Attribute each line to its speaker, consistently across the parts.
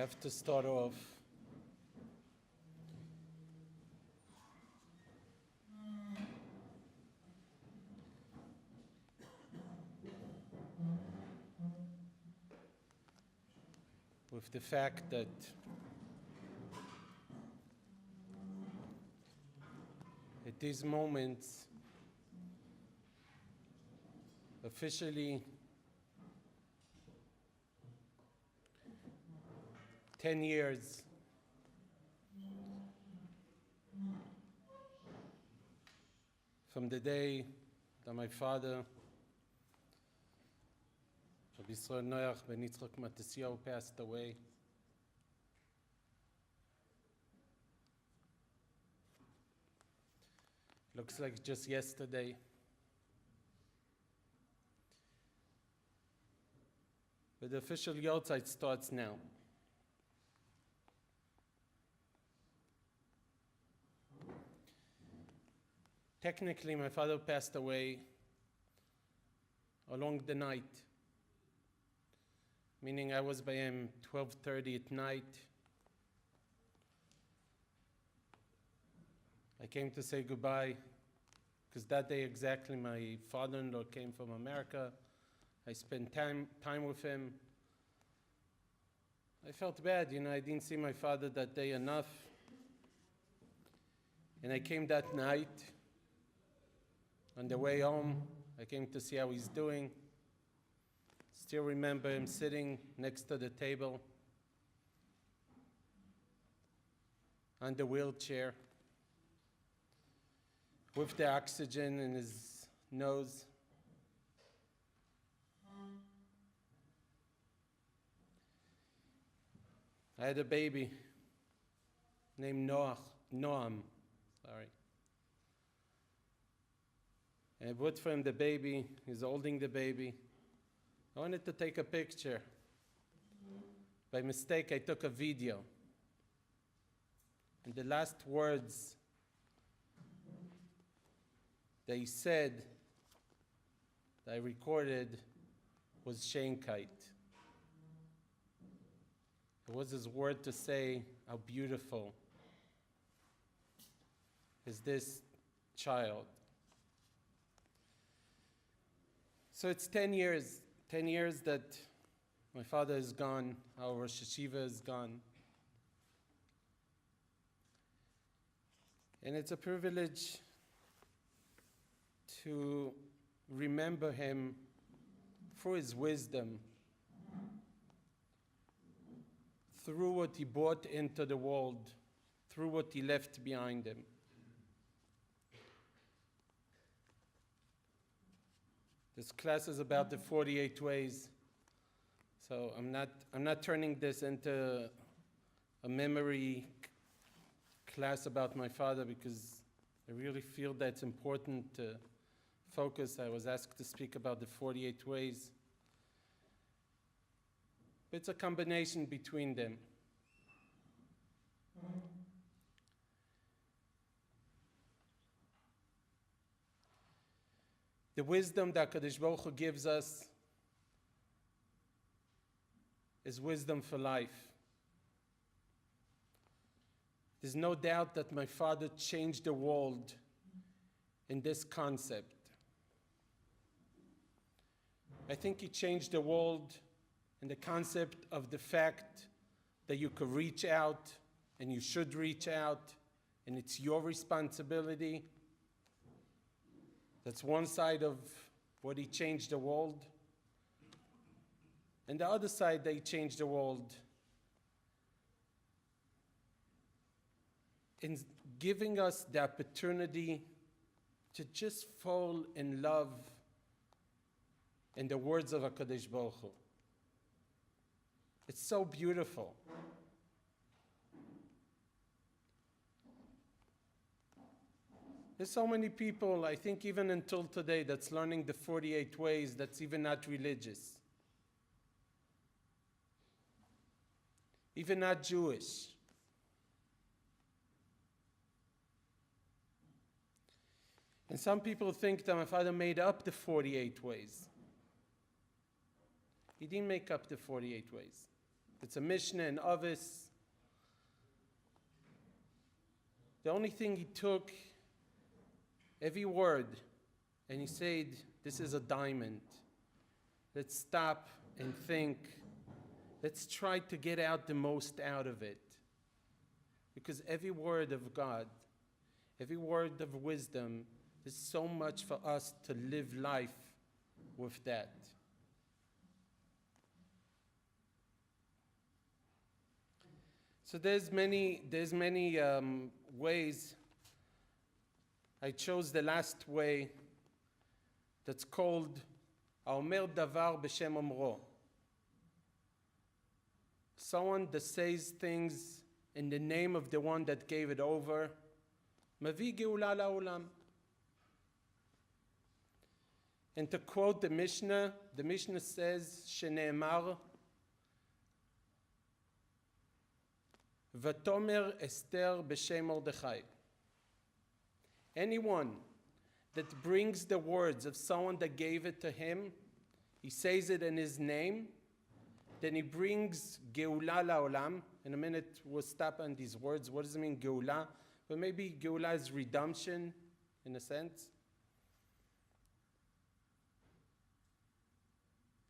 Speaker 1: have to start off with the fact that at these moments, officially 10 years from the day that my father, Rabbi Yisrael Noach ben Yitzchak Matasiyahu, passed away. Looks like just yesterday. But the official Yarchei starts now. Technically, my father passed away along the night, meaning I was by him 12:30 at night. I came to say goodbye, because that day exactly my father-in-law came from America. I spent time with him. I felt bad, I didn't see my father that day enough. And I came that night. On the way home, I came to see how he's doing. Still remember him sitting next to the table on the wheelchair with the oxygen in his nose. I had a baby named Noam. And I bought for him the baby. He's holding the baby. I wanted to take a picture. By mistake, I took a video. And the last words that he said, that I recorded, was Shankite. It was his word to say how beautiful is this child. So it's 10 years that my father is gone, our Rosh Hashiva is gone. And it's a privilege to remember him for his wisdom, through what he brought into the world, through what he left behind him. This class is about the 48 ways, so I'm not turning this into a memory class about my father, because I really feel that it's important to focus. I was asked to speak about the 48 ways. It's a combination between them. The wisdom that Kadosh Baruch Hu gives us is wisdom for life. There's no doubt that my father changed the world in this concept. I think he changed the world in the concept of the fact that you could reach out, and you should reach out, and it's your responsibility. That's one side of what he changed the world. And the other side that he changed the world in giving us the opportunity to just fall in love in the words of HaKadosh Baruch Hu. It's so beautiful. There's so many people, I think even until today, that's learning the 48 ways, that's even not religious. Even not Jewish. And some people think that my father made up the 48 ways. He didn't make up the 48 ways. It's a Mishnah and Avis. The only thing he took, every word, and he said, this is a diamond. Let's stop and think. Let's try to get out the most out of it. Because every word of God, every word of wisdom, is so much for us to live life with that. So there's many ways. I chose the last way that's called Haomer Davar B'Shem Omro. Someone that says things in the name of the one that gave it over. Mavi Geula La'olam. And to quote the Mishnah says, Shene'emar, Vatomer Esther B'Shem Mordechai. Anyone that brings the words of someone that gave it to him, he says it in his name, then he brings Geula La'olam. In a minute, we'll stop on these words. What does it mean, Geula? But maybe Geula is redemption, in a sense.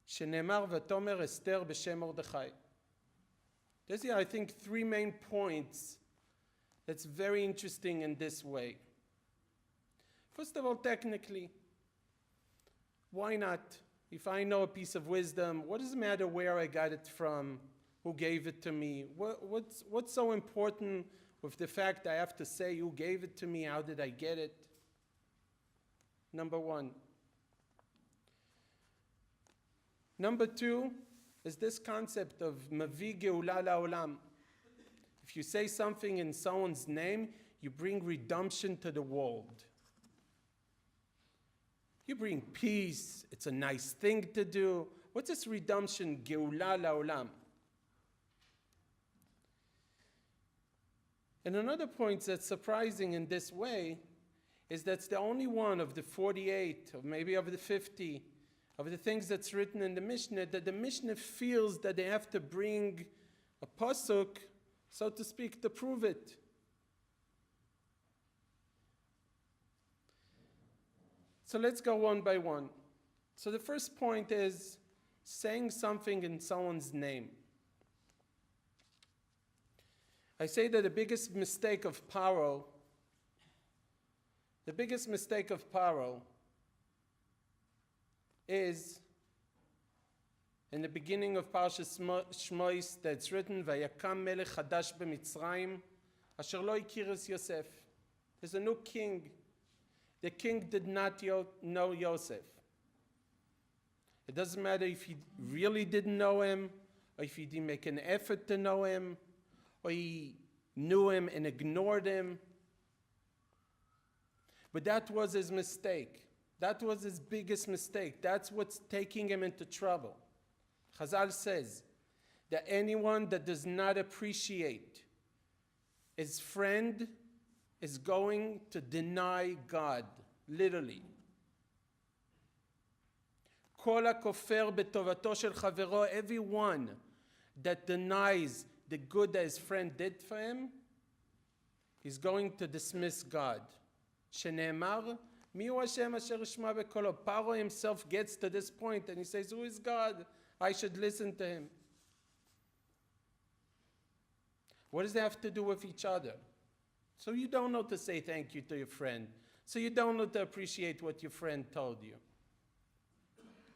Speaker 1: Shenemar v'tomer Esther b'shem Mordechai. There's here, I think, three main points that's very interesting in this way. First of all, technically, why not? If I know a piece of wisdom, what does it matter where I got it from, who gave it to me? What's so important with the fact I have to say who gave it to me, how did I get it? Number one. Number two is this concept of Mavi Geula La'olam. If you say something in someone's name, you bring redemption to the world. You bring peace. It's a nice thing to do. What's this redemption, Geula La'olam? And another point that's surprising in this way is that's the only one of the 48, or maybe of the 50, of the things that's written in the Mishnah, that the Mishnah feels that they have to bring a pasuk, so to speak, to prove it. So let's go one by one. So the first point is saying something in someone's name. I say that the biggest mistake of Paro is in the beginning of Parshas Shmois that's written, Vayakam melech chadash b'Mitzrayim, asher lo ikir es Yosef. There's a new king. The king did not know Yosef. It doesn't matter if he really didn't know him, or if he didn't make an effort to know him, or he knew him and ignored him. But that was his mistake. That was his biggest mistake. That's what's taking him into trouble. Chazal says that anyone that does not appreciate his friend is going to deny God, literally. Kol hakofer betovato shel chavero, everyone that denies the good that his friend did for him, he's going to dismiss God. Shene'emar, mihu Hashem asher yishma bekolo. Paro himself gets to this point and he says, who is God? I should listen to him. What does that have to do with each other? So you don't know to say thank you to your friend. So you don't know to appreciate what your friend told you.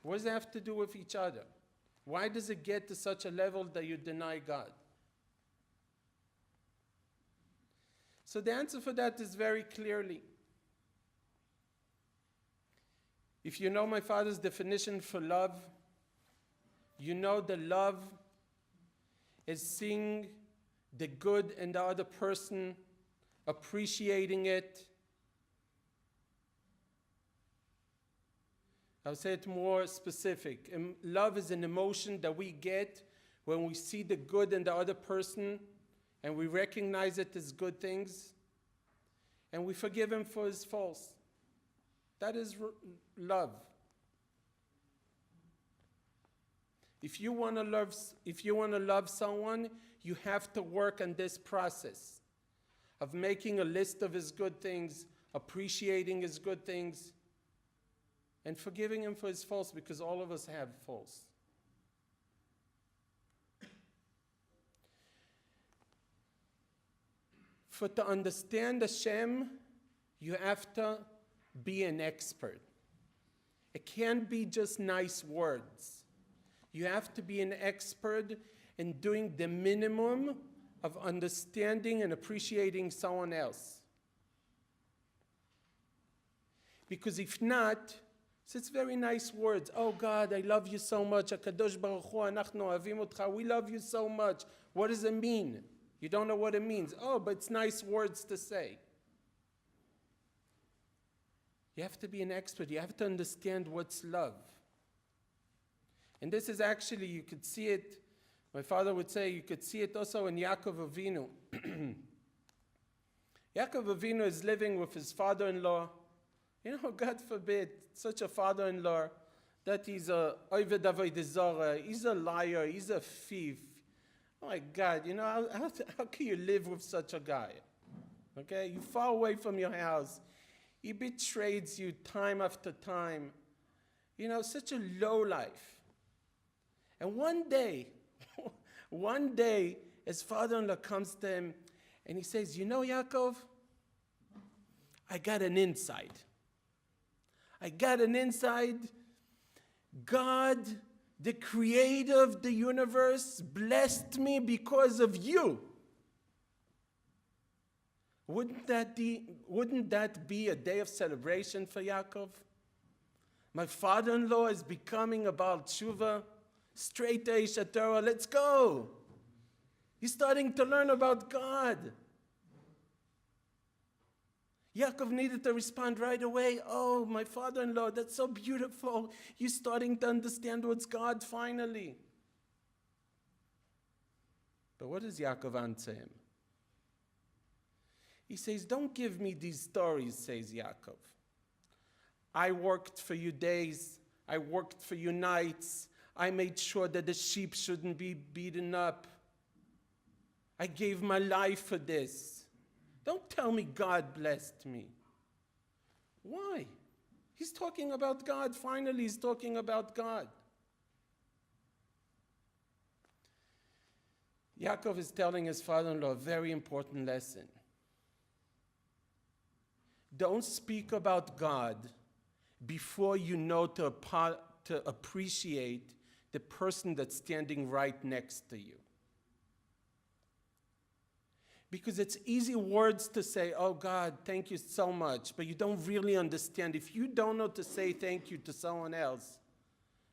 Speaker 1: What does that have to do with each other? Why does it get to such a level that you deny God? So the answer for that is very clearly. If you know my father's definition for love, you know that love is seeing the good in the other person, appreciating it. I'll say it more specific. Love is an emotion that we get when we see the good in the other person and we recognize it as good things and we forgive him for his faults. That is love. If you want to love someone, you have to work on this process of making a list of his good things, appreciating his good things, and forgiving him for his faults, because all of us have faults. For to understand Hashem, you have to be an expert. It can't be just nice words. You have to be an expert in doing the minimum of understanding and appreciating someone else. Because if not, so it's very nice words. Oh God, I love you so much. HaKadosh Baruch Hu, anachnu ohavim otcha. We love you so much. What does it mean? You don't know what it means. Oh, but it's nice words to say. You have to be an expert. You have to understand what's love. And this is actually, you could see it, my father would say, you could see it also in Yaakov Avinu. Yaakov Avinu is living with his father-in-law. You know, God forbid, such a father-in-law, that he's a oved avodah zarah, he's a liar, he's a thief. Oh my God, you know, how can you live with such a guy? Okay, you're far away from your house. He betrays you time after time. You know, such a low life. And one day, his father-in-law comes to him and he says, you know, Yaakov, I got an insight. God, the creator of the universe, blessed me because of you. Wouldn't that be a day of celebration for Yaakov? My father-in-law is becoming a Baal Tshuva, straight to HaTorah, let's go. He's starting to learn about God. Yaakov needed to respond right away. Oh, my father-in-law, that's so beautiful. You're starting to understand what's God finally. But what does Yaakov answer him? He says, don't give me these stories, says Yaakov. I worked for you days. I worked for you nights. I made sure that the sheep shouldn't be beaten up. I gave my life for this. Don't tell me God blessed me. Why? He's talking about God. Finally, he's talking about God. Yaakov is telling his father-in-law a very important lesson. Don't speak about God before you know to appreciate the person that's standing right next to you. Because it's easy words to say, oh God, thank you so much, but you don't really understand. If you don't know to say thank you to someone else,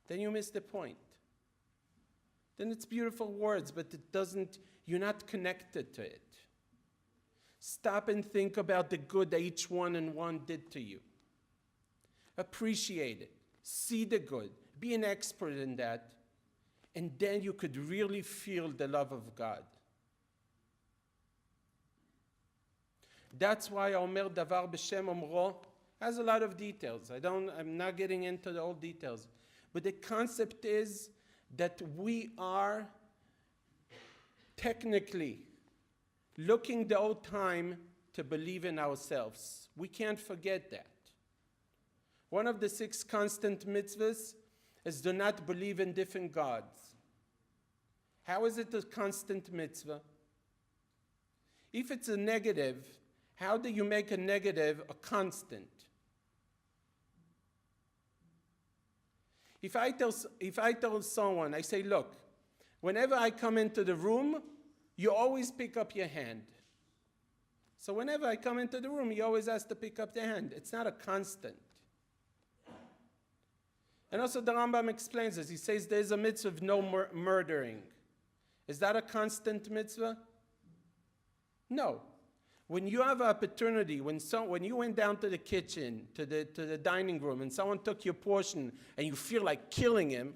Speaker 1: then you miss the point. Then it's beautiful words, but you're not connected to it. Stop and think about the good that each one and one did to you. Appreciate it. See the good. Be an expert in that. And then you could really feel the love of God. That's why Omer Davar B'Shem Omro has a lot of details. I'm not getting into the old details. But the concept is that we are technically looking the whole time to believe in ourselves. We can't forget that. One of the 6 constant mitzvahs is do not believe in different gods. How is it a constant mitzvah? If it's a negative, how do you make a negative a constant? If I tell someone, I say, look, whenever I come into the room, you always pick up your hand. So whenever I come into the room, you always ask to pick up the hand. It's not a constant. And also the Rambam explains this. He says there's a mitzvah of no murdering. Is that a constant mitzvah? No. When you have an opportunity, when you went down to the kitchen, to the dining room, and someone took your portion, and you feel like killing him,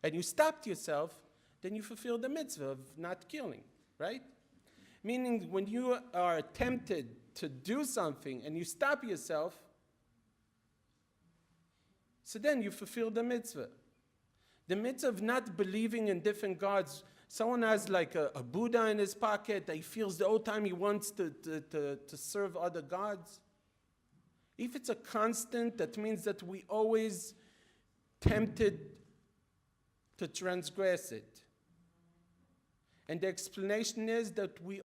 Speaker 1: and you stopped yourself, then you fulfill the mitzvah of not killing, right? Meaning, when you are tempted to do something, and you stop yourself, so then you fulfill the mitzvah. The mitzvah of not believing in different gods. Someone has like a Buddha in his pocket. He feels the whole time he wants to serve other gods. If it's a constant, that means that we always tempted to transgress it. And the explanation is that we